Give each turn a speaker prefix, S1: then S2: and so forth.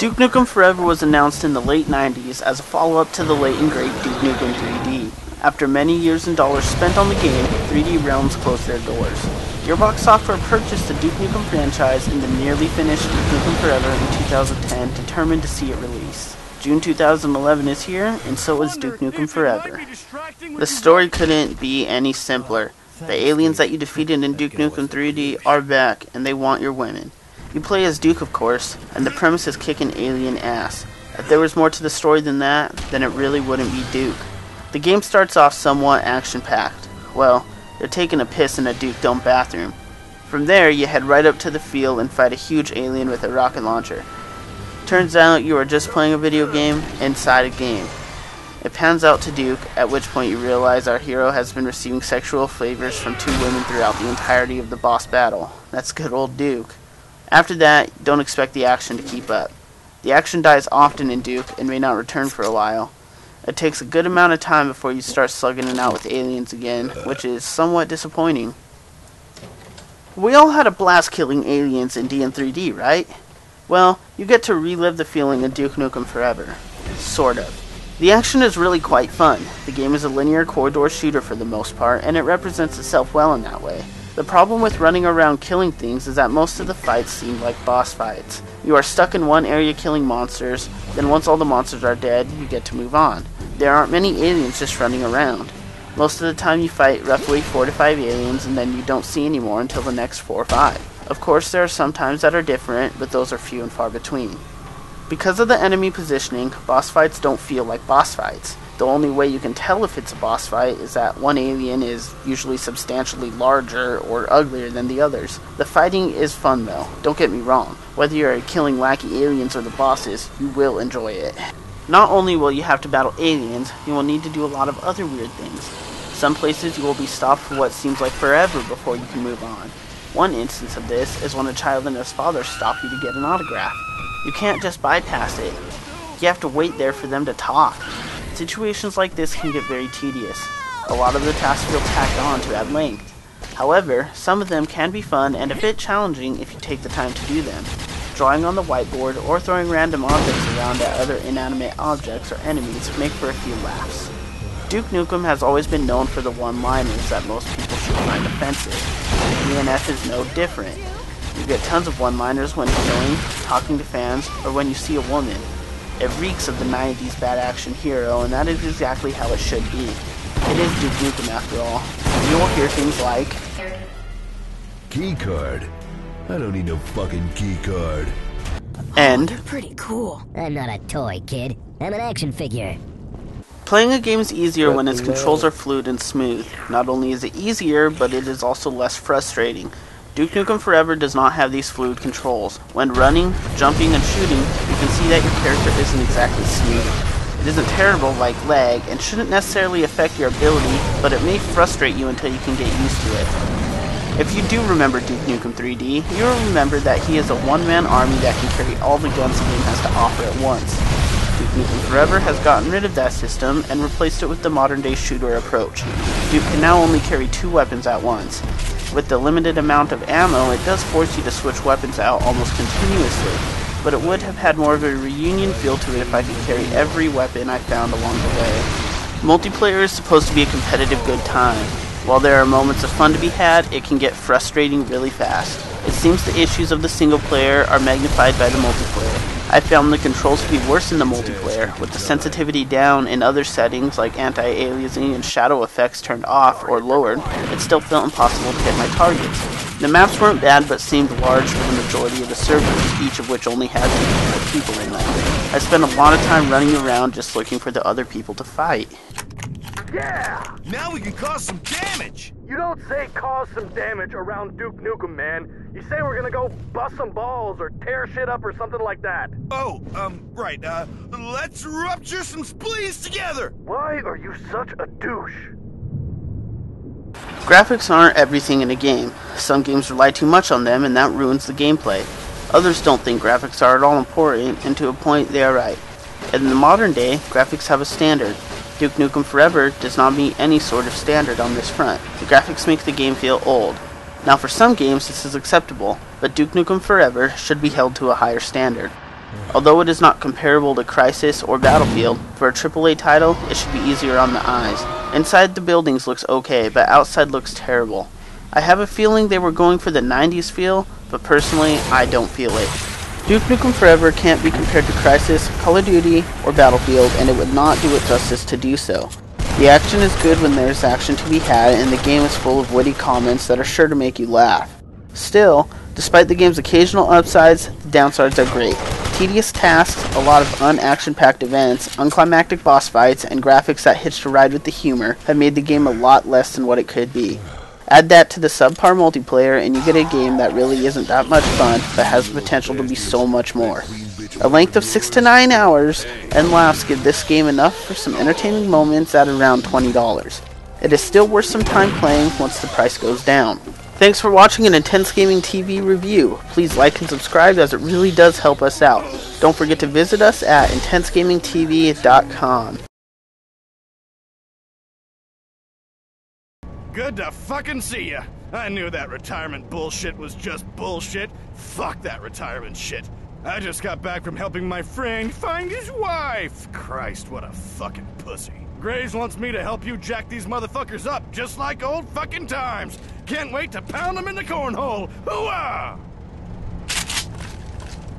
S1: Duke Nukem Forever was announced in the late 90s as a follow-up to the late and great Duke Nukem 3D. After many years and dollars spent on the game, 3D Realms closed their doors. Gearbox Software purchased the Duke Nukem franchise and the nearly finished Duke Nukem Forever in 2010, determined to see it release. June 2011 is here, and so is Duke Nukem Forever. The story couldn't be any simpler. The aliens that you defeated in Duke Nukem 3D are back, and they want your women. You play as Duke, of course, and the premise is kicking alien ass. If there was more to the story than that, then it really wouldn't be Duke. The game starts off somewhat action-packed. Well, they're taking a piss in a Duke Dome bathroom. From there, you head right up to the field and fight a huge alien with a rocket launcher. Turns out you are just playing a video game inside a game. It pans out to Duke, at which point you realize our hero has been receiving sexual favors from 2 women throughout the entirety of the boss battle. That's good old Duke. After that, don't expect the action to keep up. The action dies often in Duke and may not return for a while. It takes a good amount of time before you start slugging it out with aliens again, which is somewhat disappointing. We all had a blast killing aliens in DN3D, right? Well, you get to relive the feeling in Duke Nukem Forever. Sort of. The action is really quite fun. The game is a linear corridor shooter for the most part, and it represents itself well in that way. The problem with running around killing things is that most of the fights seem like boss fights. You are stuck in one area killing monsters, then once all the monsters are dead, you get to move on. There aren't many aliens just running around. Most of the time you fight roughly 4 to 5 aliens, and then you don't see any more until the next 4 or 5. Of course, there are some times that are different, but those are few and far between. Because of the enemy positioning, boss fights don't feel like boss fights. The only way you can tell if it's a boss fight is that one alien is usually substantially larger or uglier than the others. The fighting is fun though, don't get me wrong. Whether you're killing wacky aliens or the bosses, you will enjoy it. Not only will you have to battle aliens, you will need to do a lot of other weird things. Some places you will be stopped for what seems like forever before you can move on. One instance of this is when a child and his father stop you to get an autograph. You can't just bypass it. You have to wait there for them to talk. Situations like this can get very tedious. A lot of the tasks feel tacked on to add length. However, some of them can be fun and a bit challenging if you take the time to do them. Drawing on the whiteboard or throwing random objects around at other inanimate objects or enemies make for a few laughs. Duke Nukem has always been known for the one-liners that most people should find offensive. DNF is no different. You get tons of one-liners when killing, talking to fans, or when you see a woman. It reeks of the 90s bad action hero, and that is exactly how it should be. It is Duke Nukem after all. You will hear things like,
S2: "Key card? I don't need no fucking key card."
S1: And,
S3: "You're pretty cool." "I'm not a toy, kid. I'm an action figure."
S1: Playing a game is easier when its controls are fluid and smooth. Not only is it easier, but it is also less frustrating. Duke Nukem Forever does not have these fluid controls. When running, jumping, and shooting, you can see that your character isn't exactly smooth. It isn't terrible like lag, and shouldn't necessarily affect your ability, but it may frustrate you until you can get used to it. If you do remember Duke Nukem 3D, you will remember that he is a one-man army that can carry all the guns the game has to offer at once. Duke Nukem Forever has gotten rid of that system and replaced it with the modern-day shooter approach. Duke can now only carry 2 weapons at once. With the limited amount of ammo, it does force you to switch weapons out almost continuously, but it would have had more of a reunion feel to it if I could carry every weapon I found along the way. Multiplayer is supposed to be a competitive good time. While there are moments of fun to be had, it can get frustrating really fast. It seems the issues of the single player are magnified by the multiplayer. I found the controls to be worse in the multiplayer, with the sensitivity down and other settings like anti-aliasing and shadow effects turned off or lowered. It still felt impossible to hit my targets. The maps weren't bad but seemed large for the majority of the servers, each of which only had 4 people in them. I spent a lot of time running around just looking for the other people to fight.
S4: Yeah!
S5: Now we can cause some damage!
S4: You don't say cause some damage around Duke Nukem, man. You say we're gonna go bust some balls or tear shit up or something like that.
S5: Oh, right, let's rupture some spleens together!
S4: Why are you such a douche?
S1: Graphics aren't everything in a game. Some games rely too much on them and that ruins the gameplay. Others don't think graphics are at all important, and to a point they are right. In the modern day, graphics have a standard. Duke Nukem Forever does not meet any sort of standard on this front. The graphics make the game feel old. Now for some games this is acceptable, but Duke Nukem Forever should be held to a higher standard. Although it is not comparable to Crysis or Battlefield, for a AAA title, it should be easier on the eyes. Inside the buildings looks okay, but outside looks terrible. I have a feeling they were going for the 90s feel, but personally, I don't feel it. Duke Nukem Forever can't be compared to Crysis, Call of Duty, or Battlefield, and it would not do it justice to do so. The action is good when there is action to be had, and the game is full of witty comments that are sure to make you laugh. Still, despite the game's occasional upsides, the downsides are great. Tedious tasks, a lot of un-action-packed events, unclimactic boss fights, and graphics that hitch a ride with the humor have made the game a lot less than what it could be. Add that to the subpar multiplayer and you get a game that really isn't that much fun, but has the potential to be so much more. A length of 6 to 9 hours and laughs give this game enough for some entertaining moments at around $20. It is still worth some time playing once the price goes down. Thanks for watching an Intense Gaming TV review. Please like and subscribe as it really does help us out. Don't forget to visit us at intensegamingtv.com.
S5: Good to fucking see ya. I knew that retirement bullshit was just bullshit. Fuck that retirement shit. I just got back from helping my friend find his wife. Christ, what a fucking pussy. Graves wants me to help you jack these motherfuckers up, just like old fucking times. Can't wait to pound them in the cornhole. Hooah!